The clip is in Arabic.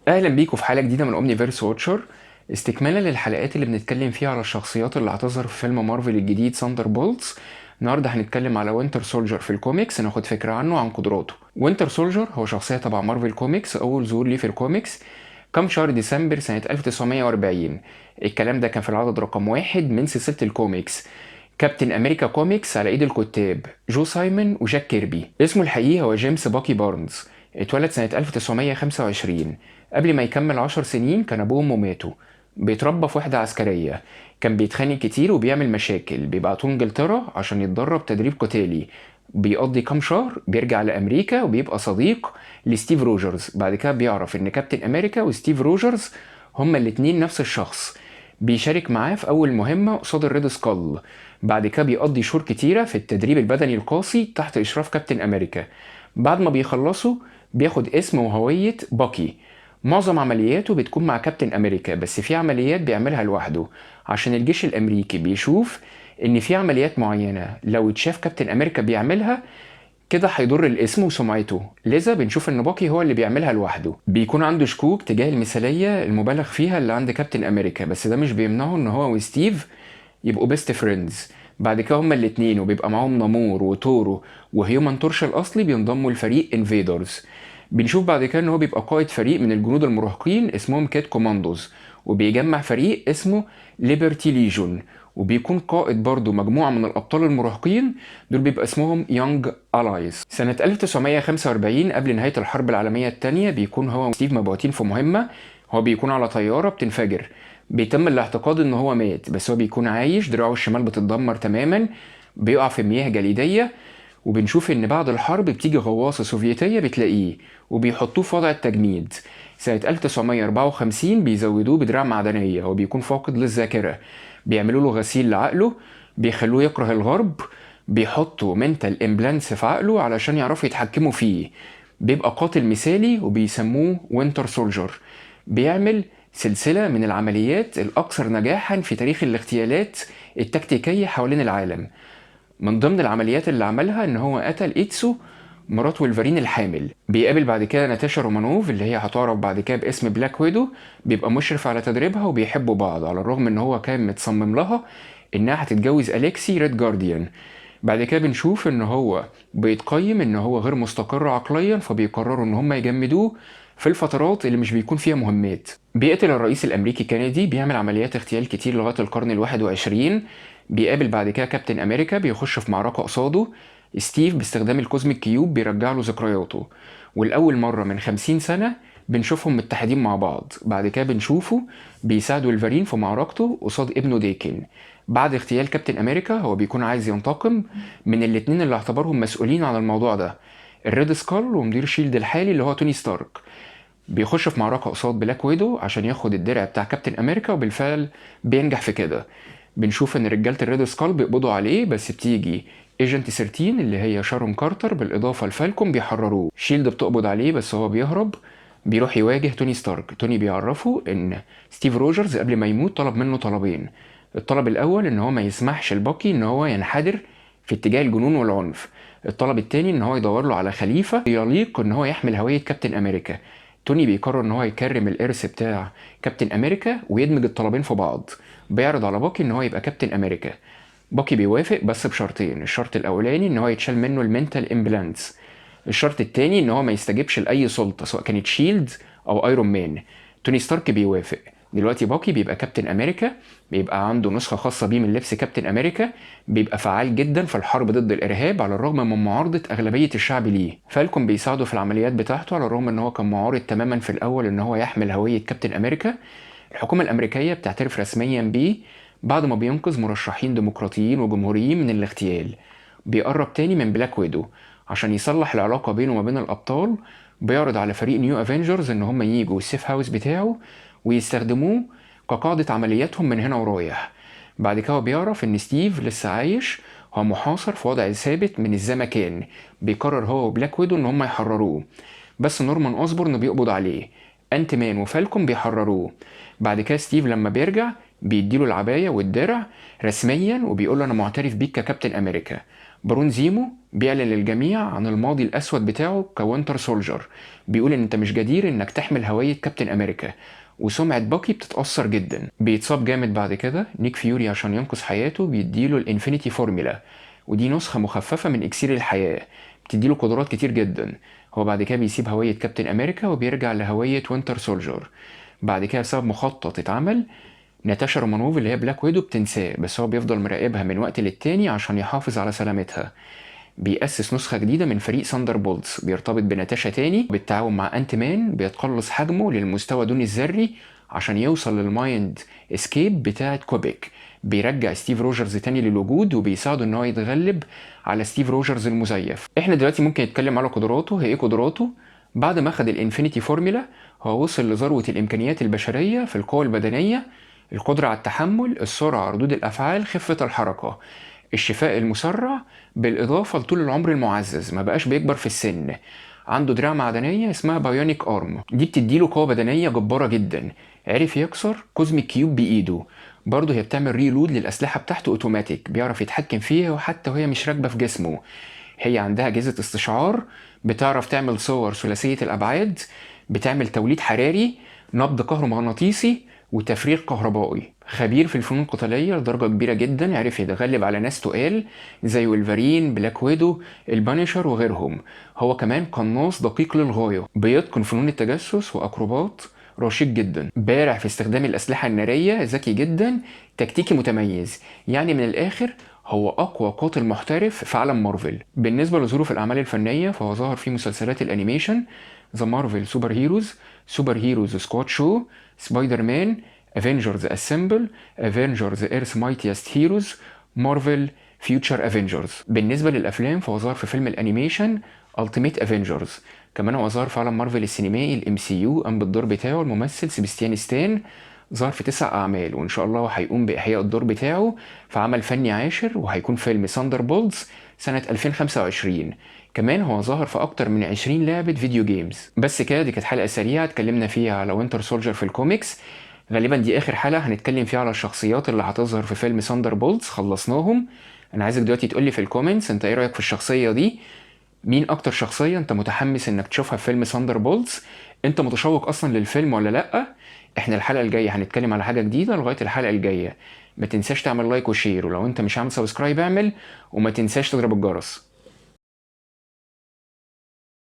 اهلا بيكم في حلقه جديده من اومنيفيرس واتشر، استكمالا للحلقات اللي بنتكلم فيها على الشخصيات اللي هتظهر في فيلم مارفل الجديد ساندر بولتس. النهارده هنتكلم على وينتر سولجر في الكوميكس، ناخد فكره عنه وعن قدراته. وينتر سولجر هو شخصيه تبع مارفل كوميكس، اول ظهور ليه في الكوميكس كان شهر ديسمبر سنه 1940. الكلام ده كان في العدد رقم واحد من سلسله الكوميكس كابتن امريكا كوميكس على ايد الكتاب جو سايمون وجاك كيربي. اسمه الحقيقي هو جيمس باكي بارنز. اتولد سنة 1925. قبل ما يكمل 10 سنين كان أبوه وأمه ماتوا. بيتربى في وحدة عسكرية. كان بيتخانق كتير وبيعمل مشاكل، بيبعتوه انجلترا عشان يتدرب تدريب قتالي. بيقضي كام شهر، بيرجع لأمريكا وبيبقى صديق لستيف روجرز. بعد كده بيعرف إن كابتن أمريكا وستيف روجرز هما الاتنين نفس الشخص. بيشارك معاه في أول مهمة قصاد الريد سكال. بعد كده بيقضي شهور كتيرة في التدريب البدني القاسي تحت إشراف كابتن أمريكا. بعد ما بيخلصوا بياخد اسم وهوية باكي. معظم عملياته بتكون مع كابتن أمريكا، بس في عمليات بيعملها لوحده عشان الجيش الأمريكي بيشوف إن في عمليات معينة لو اتشاف كابتن أمريكا بيعملها كده هيضر الاسم وسمعته، لذا بنشوف ان باكي هو اللي بيعملها لوحده. بيكون عنده شكوك تجاه المثالية المبالغ فيها اللي عند كابتن امريكا، بس ده مش بيمنعه ان هو وستيف يبقوا بيست فريندز. بعد كده هما الاتنين وبيبقى معاهم نامور وتورو وهيومن تورش الاصلي بينضموا لفريق انفيدرز. بنشوف بعد كده ان هو بيبقى قائد فريق من الجنود المراهقين اسمهم كيت كوماندوز، وبيجمع فريق اسمه ليبرتي ليجون. وبيكون قائد برضه مجموعة من الأبطال المراهقين، دول بيبقى اسمهم يونج ألايز. سنة 1945 قبل نهاية الحرب العالمية التانية بيكون هو وستيف مبعوثين في مهمة. هو بيكون على طيارة بتنفجر. بيتم الاعتقاد ان هو مات، بس هو بيكون عايش، دراعه الشمال بتتدمر تماما. بيقع في مياه جليدية. وبنشوف ان بعد الحرب بتيجي غواصة سوفيتية بتلاقيه وبيحطوه في وضع التجميد. سنة 1954 بيزودوه بدراع معدنية وبيكون فاقد للذاكرة. بيعملوا له غسيل لعقله، بيخلوه يكره الغرب، بيحطوا منتال امبلانتس في عقله علشان يعرفوا يتحكموا فيه. بيبقى قاتل مثالي وبيسموه وينتر سولجر. بيعمل سلسلة من العمليات الأكثر نجاحا في تاريخ الاغتيالات التكتيكية حوالين العالم. من ضمن العمليات اللي عملها ان هو قتل ايتسو، مرات وولفرين الحامل. بيقابل بعد كده ناتاشا رومانوف اللي هي هتعرف بعد كده باسم بلاك ويدو. بيبقى مشرف على تدريبها وبيحبوا بعض على الرغم ان هو كان متصمم لها انها هتتجوز اليكسي ريد جارديان. بعد كده بنشوف ان هو بيتقيم ان هو غير مستقر عقليا، فبيقرروا ان هم يجمدوه في الفترات اللي مش بيكون فيها مهمات. بيقتل الرئيس الامريكي كينيدي، بيعمل عمليات اغتيال كتير لغايه القرن ال21. بيقابل بعد كده كابتن امريكا، بيخش في معركه قصاده. ستيف باستخدام الكوزميك كيوب بيرجع له ذكرياته، والاول مره من 50 سنه بنشوفهم متحدين مع بعض. بعد كده بنشوفه بيساعد ولفرين في معركته قصاد ابنه ديكن. بعد اغتيال كابتن امريكا هو بيكون عايز ينتقم من الاتنين اللي اعتبرهم مسؤولين عن الموضوع ده، الريد سكال ومدير شيلد الحالي اللي هو توني ستارك. بيخش في معركة قصاد بلاك ويدو عشان ياخد الدرع بتاع كابتن امريكا، وبالفعل بينجح في كده. بنشوف ان رجالة الريد سكال بيقبضوا عليه، بس بتيجي ايجنت 13 اللي هي شارون كارتر بالاضافة لفالكون بيحرروه. شيلد بتقبض عليه بس هو بيهرب. بيروح يواجه توني ستارك. توني بيعرفه ان ستيف روجرز قبل ما يموت طلب منه طلبين. الطلب الاول ان هو ما يسمحش لباكي ان هو ينحدر في اتجاه الجنون والعنف. الطلب التاني ان هو يدور له على خليفة يليق ان هو يحمل هوية كابتن امريكا. توني بيقرر ان هو يكرم الارث بتاع كابتن امريكا ويدمج الطلبين في بعض. بيعرض على باكي ان هو يبقى كابتن امريكا. باكي بيوافق بس بشرطين. الشرط الاولاني ان هو يتشال منه المنتال امبلانتس. الشرط التاني ان هو ما يستجيبش لاي سلطه سواء كانت شيلد او ايرون مان. توني ستارك بيوافق. دلوقتي باكي بيبقى كابتن امريكا، بيبقى عنده نسخه خاصه بيه من لبس كابتن امريكا. بيبقى فعال جدا في الحرب ضد الارهاب على الرغم من معارضه اغلبيه الشعب ليه. فالكون بيساعده في العمليات بتاعته على الرغم ان هو كان معارض تماما في الاول ان هو يحمل هويه كابتن امريكا. الحكومه الامريكيه بتعترف رسميا بيه بعد ما بينقذ مرشحين ديمقراطيين وجمهوريين من الاغتيال. بيقرب تاني من بلاك ويدو عشان يصلح العلاقة بينه وما بين الأبطال. بيعرض على فريق نيو افنجرز ان هم ييجوا السيف هاوس بتاعه ويستخدموه كقاعدة عملياتهم من هنا ورايح. بعد كده بيعرف ان ستيف لسه عايش، هو محاصر في وضع ثابت من الزمكان. بيقرر هو وبلاك ويدو ان هم يحرروه، بس نورمان اوسبورن بيقبض عليه. انت مان وفالكون بيحرروه. بعد كده ستيف لما بيرجع بيديله العباية والدرع رسميا وبيقول له انا معترف بيك ككابتن امريكا. بارون زيمو بيعلن للجميع عن الماضي الأسود بتاعه كوينتر سولجر، بيقول إن أنت مش جدير إنك تحمل هوية كابتن أمريكا، وسمعة باكي بتتأثر جدا. بيتصاب جامد بعد كده نيك فيوري عشان ينقذ حياته بيديله الانفينيتي فورمولا، ودي نسخة مخففة من إكسير الحياة بتديله قدرات كتير جدا. هو بعد كده بيسيب هوية كابتن أمريكا وبيرجع لهوية وينتر سولجر. بعد كده بسبب مخطط اتعمل، ناتاشا رومانوف اللي هي بلاك ويدو بتنساه، بس هو بيفضل مراقبها من وقت للتاني عشان يحافظ على سلامتها. بيأسس نسخة جديدة من فريق ساندر بولتس بيرتبط بناتاشا تاني، بالتعاون مع أنت مان بيتقلص حجمه للمستوى دون الذري عشان يوصل للمايند اسكيب بتاعة كوبيك. بيرجع ستيف روجرز تاني للوجود وبيساعده ان هو يتغلب على ستيف روجرز المزيف. احنا دلوقتي ممكن نتكلم على قدراته. هي ايه قدراته؟ بعد ما اخد الانفينيتي فورمولا هو وصل لذروة الامكانيات البشرية في القوة البدنية، القدرة على التحمل، السرعة، ردود الافعال، خفة الحركة، الشفاء المسرع، بالإضافة لطول العمر المعزز، ما بقاش بيكبر في السن. عنده دراع معدنية اسمها بايونيك أرم، دي بتديله قوة بدنية جبارة جدا. عرف يكسر كوزميك كيوب بإيده. برضه هي بتعمل ريلود للأسلحة بتاعته أوتوماتيك، بيعرف يتحكم فيها وحتى وهي مش راكبة في جسمه. هي عندها أجهزة استشعار، بتعرف تعمل صور ثلاثية الأبعاد، بتعمل توليد حراري، نبض كهرومغناطيسي، وتفريغ كهربائي. خبير في الفنون القتالية لدرجة كبيرة جدا، عرف يتغلب على ناس تقال زي ولفرين، بلاك ويدو، البانيشر وغيرهم. هو كمان قناص دقيق للغاية، بيتقن فنون التجسس وأكروبات رشيق جدا، بارع في استخدام الأسلحة النارية، ذكي جدا، تكتيكي متميز. يعني من الآخر هو أقوى قاتل محترف في عالم مارفل. بالنسبة لظروف الأعمال الفنية فهو ظهر في مسلسلات الأنيميشن ذا مارفل سوبر هيروز، سوبر هيروز سكواد شو، سبايدر مان، افنجرز اسمبل، افنجرز ايرث مايتيست هيروز، مارفل فيوتشر افنجرز. بالنسبة للأفلام فهو ظهر في فيلم الأنيميشن التيميت افنجرز. كمان هو ظهر في عالم مارفل السينمائي الام سي يو، قام بالدور بتاعه الممثل سيبستيان ستان. ظهر في 9 أعمال، وإن شاء الله هيقوم بإحياء الدور بتاعه في عمل فني عاشر، وهيكون فيلم ساندر بولز سنة 2025. كمان هو ظهر في أكتر من 20 لعبة فيديو جيمز. بس كده دي كانت حلقة سريعة اتكلمنا فيها على وينتر سولجر في الكوميكس. غالبا دي آخر حلقة هنتكلم فيها على الشخصيات اللي هتظهر في فيلم ساندر بولز، خلصناهم. أنا عايزك دلوقتي تقولي في الكومنتس أنت إيه رأيك في الشخصية دي؟ مين أكتر شخصية أنت متحمس إنك تشوفها في فيلم ساندر بولز؟ أنت متشوق أصلا للفيلم ولا لأ؟ احنا الحلقة الجاية هنتكلم على حاجة جديدة. لغاية الحلقة الجاية ما تنساش تعمل لايك وشير، ولو انت مش عامل سبسكرايب اعمل، وما تنساش تضرب الجرس.